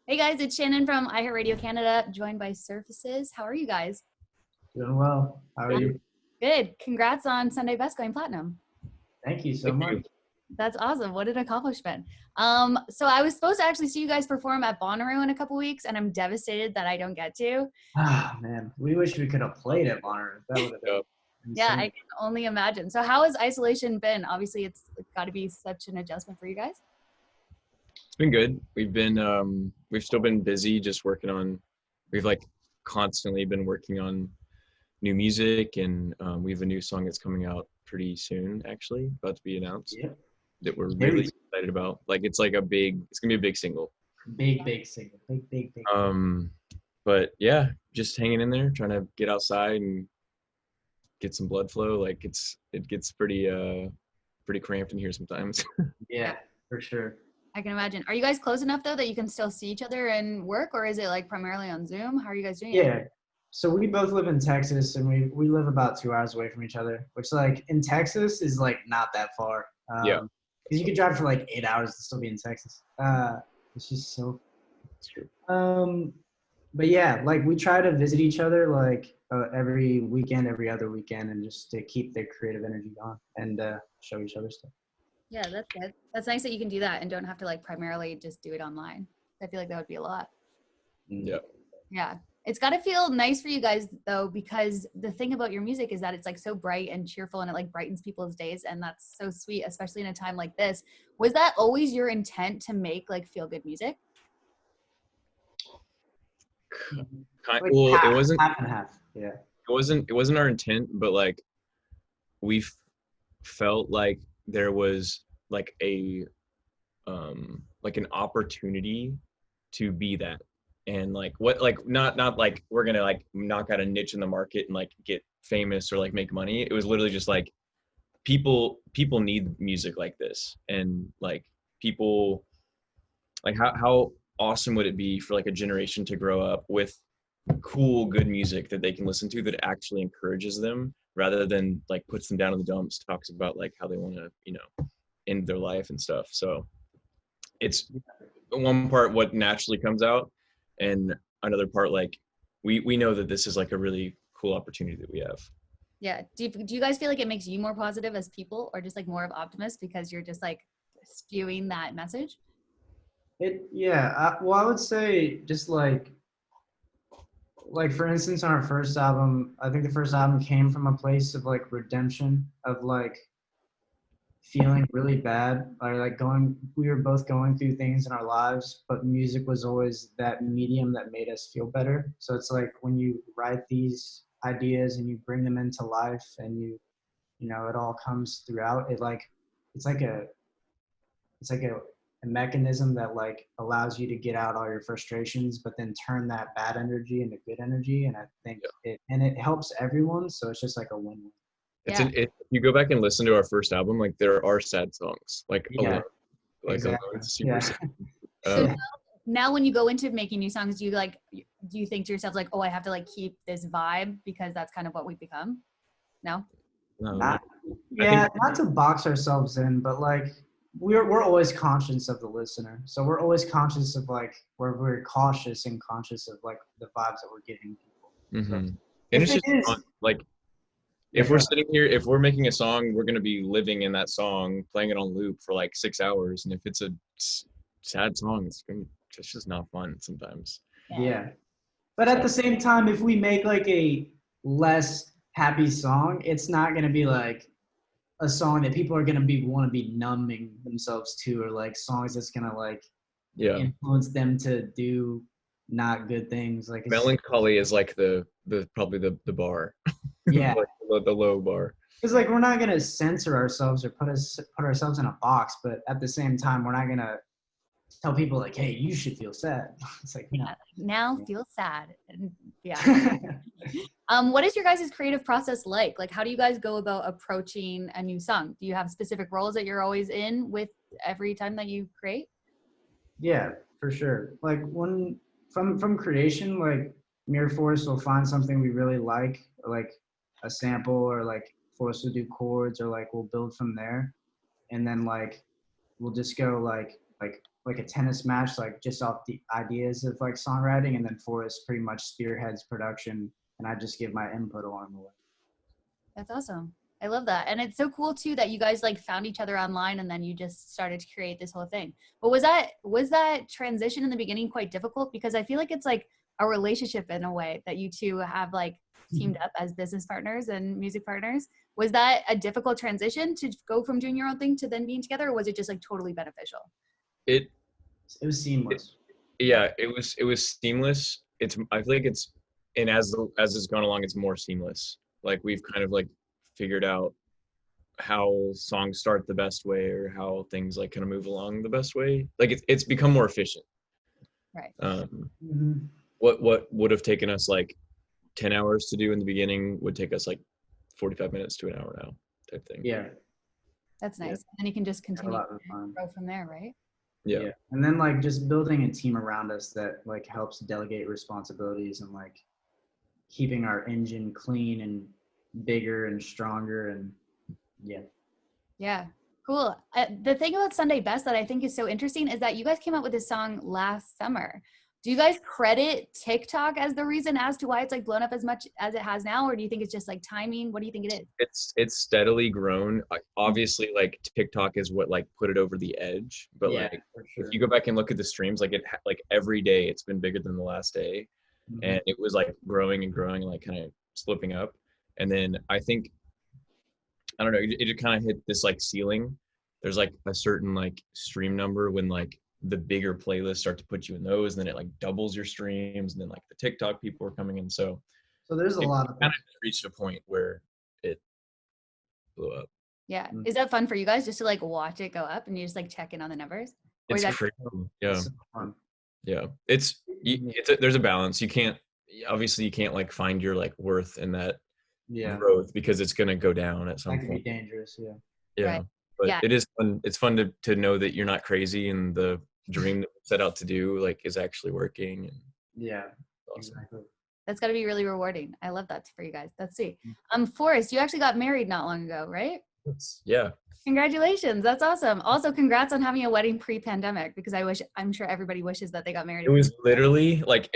Hey guys, it's Shannon from iHeartRadio Canada, joined by Surfaces. How are you guys? Doing well. How are you? Good. Congrats on Sunday Best going platinum. Thank you so much. That's awesome. What an accomplishment. So I was supposed to actually see you guys perform at Bonnaroo in a couple weeks, and I'm devastated that I don't get to. Ah, man, we wish we could have played at Bonner. That would have been Yeah, insane. I can only imagine. So how has isolation been? Obviously, it's got to be such an adjustment for you guys. It's been good. We've still been busy just working on, we've like constantly been working on new music, and we have a new song that's coming out pretty soon, actually, about to be announced, Yep. that we're Very really excited about. Like it's gonna be a big single. big single. Big. But yeah, just hanging in there, trying to get outside and get some blood flow. Like it gets pretty cramped in here sometimes. Yeah, for sure. I can imagine. Are you guys close enough though that you can still see each other and work, or is it like primarily on Zoom? How are you guys doing it? Yeah. So we both live in Texas, and we live about 2 hours away from each other, which like in Texas is like not that far. Yeah. Because you could drive for like 8 hours to still be in Texas. It's just so. That's true. But yeah, like we try to visit each other like every weekend, every other weekend, and just to keep the creative energy going and show each other stuff. Yeah, that's good. That's nice that you can do that and don't have to like primarily just do it online. I feel like that would be a lot. Yeah. Yeah. It's got to feel nice for you guys though, because the thing about your music is that it's like so bright and cheerful and it like brightens people's days. And that's so sweet, especially in a time like this. Was that always your intent to make like feel good music? Like Well, half and half. Yeah. it wasn't our intent, but like we felt like there was like like an opportunity to be that, and like what, like not like we're gonna like knock out a niche in the market and like get famous or like make money. It was literally just like people need music like this, and like people, like how awesome would it be for like a generation to grow up with cool good music that they can listen to that actually encourages them rather than like puts them down in the dumps, talks about like how they want to end their life and stuff. So it's one part what naturally comes out, and another part like we know that this is like a really cool opportunity that we have. Yeah. Do you guys feel like it makes you more positive as people or just like more of optimists because you're just like spewing that message? Well, I would say just like for instance, on our first album, I think the first album came from a place of like redemption, of like feeling really bad, or like we were both going through things in our lives, but music was always that medium that made us feel better. So it's like when you write these ideas and you bring them into life, and it all comes throughout it, like it's like a mechanism that like allows you to get out all your frustrations, but then turn that bad energy into good energy. And I think it helps everyone. So it's just like a win-win. If you go back and listen to our first album, like there are sad songs, like Alone, like exactly. Alone is super sad. So now when you go into making new songs, do you think to yourself like, oh, I have to like keep this vibe because that's kind of what we've become? No? Not to box ourselves in, but like we're always conscious of the listener. So we're always conscious of like we're cautious and conscious of like the vibes that we're giving people. Mm-hmm. So, and it's just fun. Like if we're sitting here, if we're making a song, we're gonna be living in that song, playing it on loop for like 6 hours. And if it's a sad song, it's just not fun sometimes. Yeah. But at the same time, if we make like a less happy song, it's not gonna be like a song that people are gonna want to be numbing themselves to, or like songs that's gonna like influence them to do not good things. Like melancholy is like the probably the bar. Yeah. Like the low bar. It's like we're not gonna censor ourselves or put ourselves in a box, but at the same time, we're not gonna tell people like, hey, you should feel sad. It's like, now feel sad. What is your guys' creative process like? Like, how do you guys go about approaching a new song? Do you have specific roles that you're always in with every time that you create? Yeah, for sure. Like when from creation, like me or Forrest will find something we really like a sample, or like Forrest will do chords, or like we'll build from there, and then like we'll just go like like a tennis match, like just off the ideas of like songwriting, and then Forrest pretty much spearheads production, and I just give my input along the way. That's awesome. I love that. And it's so cool too that you guys like found each other online and then you just started to create this whole thing. But was that transition in the beginning quite difficult? Because I feel like it's like a relationship in a way that you two have like teamed up as business partners and music partners. Was that a difficult transition to go from doing your own thing to then being together, or was it just like totally beneficial? It It was seamless. yeah, it was seamless. I feel like it's, and as it's gone along, it's more seamless. Like we've kind of like figured out how songs start the best way, or how things like kind of move along the best way. Like it's become more efficient. Right. Mhm. What would have taken us like 10 hours to do in the beginning would take us like 45 minutes to an hour now, type thing. Yeah. That's nice. Yeah. And then you can just Had a continue lot to of fun. grow from there, right? Yeah. And then like just building a team around us that like helps delegate responsibilities, and like keeping our engine clean and bigger and stronger, and yeah. Yeah, cool. The thing about Sunday Best that I think is so interesting is that you guys came out with this song last summer. Do you guys credit TikTok as the reason as to why it's like blown up as much as it has now, or do you think it's just like timing? What do you think it is? It's steadily grown. Obviously, like TikTok is what like put it over the edge, but Yeah, like for sure. if you go back and look at the streams, like like every day it's been bigger than the last day, and it was like growing and growing and like kind of slipping up. And then I think, I don't know, it kind of hit this like ceiling. There's like a certain like stream number when like the bigger playlists start to put you in those, and then it like doubles your streams, and then like the TikTok people are coming in. So there's a it lot of kind of reached a point where it blew up. Yeah. Is that fun for you guys just to like watch it go up and you just like check in on the numbers? Or It's is that crazy. Yeah. so fun. Yeah. There's a balance. You can't, obviously you can't like find your like worth in that growth, because it's going to go down at some That could be point. dangerous. Yeah. Yeah. Right. But Yeah. it is fun. It's fun to know that you're not crazy, and the dream that we set out to do like is actually working. And Yeah. awesome. Exactly. That's got to be really rewarding. I love that for you guys. That's sweet. Forrest, you actually got married not long ago, right? Yeah. Congratulations. That's awesome. Also, congrats on having a wedding pre-pandemic, because I'm sure everybody wishes that they got married. It was literally like,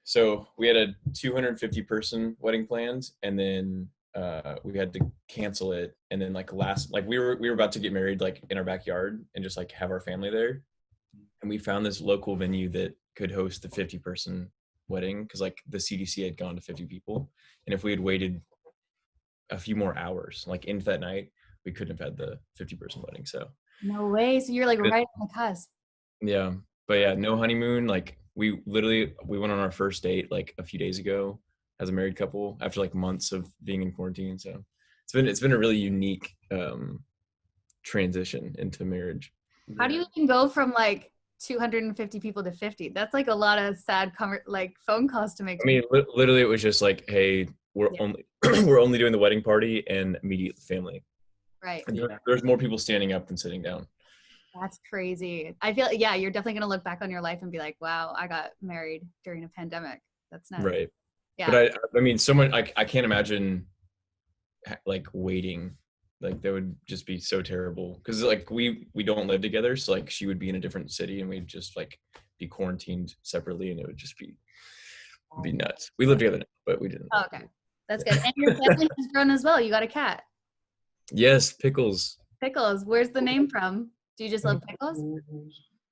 so we had a 250 person wedding planned, and then we had to cancel it, and then like we were about to get married like in our backyard and just like have our family there, and we found this local venue that could host the 50 person wedding, because like the CDC had gone to 50 people, and if we had waited a few more hours like into that night, we couldn't have had the 50 person wedding. So No way. So you're like right on the cusp. yeah, but yeah, no honeymoon. Like we went on our first date like a few days ago as a married couple after like months of being in quarantine. So it's been a really unique transition into marriage. How do you even go from like 250 people to 50? That's like a lot of sad like phone calls to make. I mean, literally, it was just like, hey, we're only we're only doing the wedding party and immediate family. Right. And there's more people standing up than sitting down. That's crazy. I feel, yeah, you're definitely going to look back on your life and be like, wow, I got married during a pandemic. That's nice. Right. Yeah. But I mean, someone, I can't imagine like waiting. Like that would just be so terrible, because like we don't live together, so like she would be in a different city and we'd just like be quarantined separately, and it would just be nuts. We live together now, but we didn't. Oh, okay. That's good. And your family has grown as well. You got a cat. Yes, Pickles. Pickles. Where's the name from? Do you just love pickles?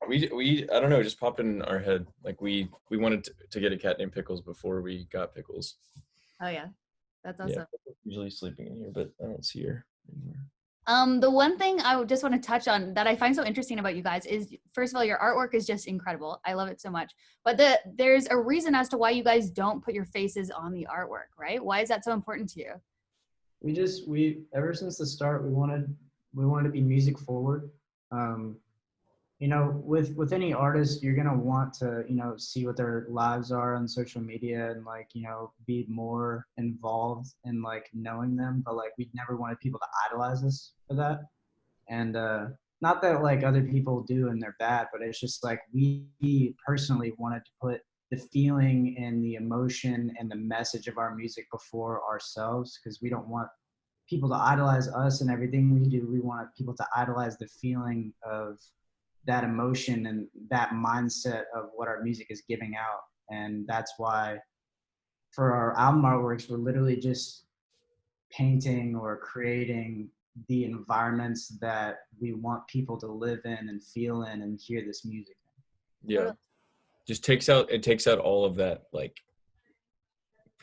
We I don't know, it just popped in our head. Like we wanted to get a cat named Pickles before we got Pickles. Oh yeah, that's awesome. Yeah, usually sleeping in here, but I don't see her anymore. The one thing I would just want to touch on that I find so interesting about you guys is, first of all, your artwork is just incredible. I love it so much. But there's a reason as to why you guys don't put your faces on the artwork, right? Why is that so important to you? We ever since the start, we wanted to be music forward. You know, with any artist, you're gonna want to, you know, see what their lives are on social media and like, you know, be more involved in like knowing them. But like, we never wanted people to idolize us for that. And not that like other people do and they're bad, but it's just like we personally wanted to put the feeling and the emotion and the message of our music before ourselves, because we don't want people to idolize us and everything we do. We want people to idolize the feeling of that emotion and that mindset of what our music is giving out. And that's why for our album artworks, we're literally just painting or creating the environments that we want people to live in and feel in and hear this music. Yeah. Just takes out all of that like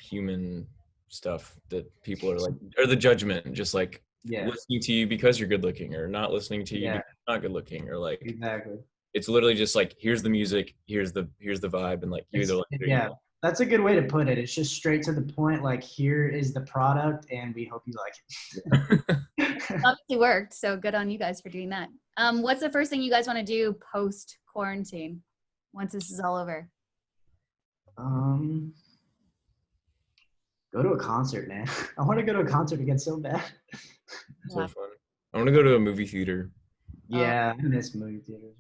human stuff that people are like, or the judgment, just like listening to you because you're good looking, or not listening to you because you're not good looking, or like exactly. It's literally just like, here's the music, here's the vibe, and like you either like it or you don't. That's a good way to put it. It's just straight to the point. Like, here is the product, and we hope you like it. Obviously worked, so good on you guys for doing that. What's the first thing you guys want to do post quarantine once this is all over? Go to a concert, man. I want to go to a concert again so bad. So fun. I want to go to a movie theater. Yeah, I miss movie theaters.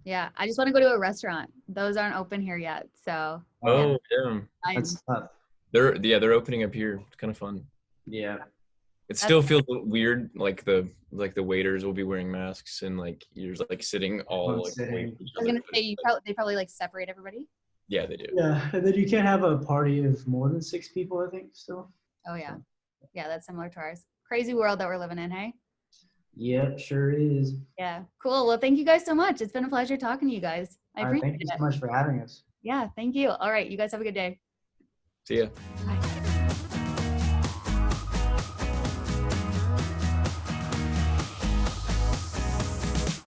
Yeah, I just want to go to a restaurant. Those aren't open here yet, so. Oh, yeah. That's tough. They're opening up here. It's kind of fun. Yeah. It still feels weird, like the waiters will be wearing masks and like you're like sitting all like. Sitting. I was gonna say they probably like separate everybody. Yeah, they do. Yeah, and then you can't have a party of more than 6 people, I think, still. Oh yeah, yeah, that's similar to ours. Crazy world that we're living in, hey? Yep, sure is. Yeah, cool. Well, thank you guys so much. It's been a pleasure talking to you guys. I appreciate it. Thank you so much for having us. Yeah, thank you. All right, you guys have a good day. See ya. Bye.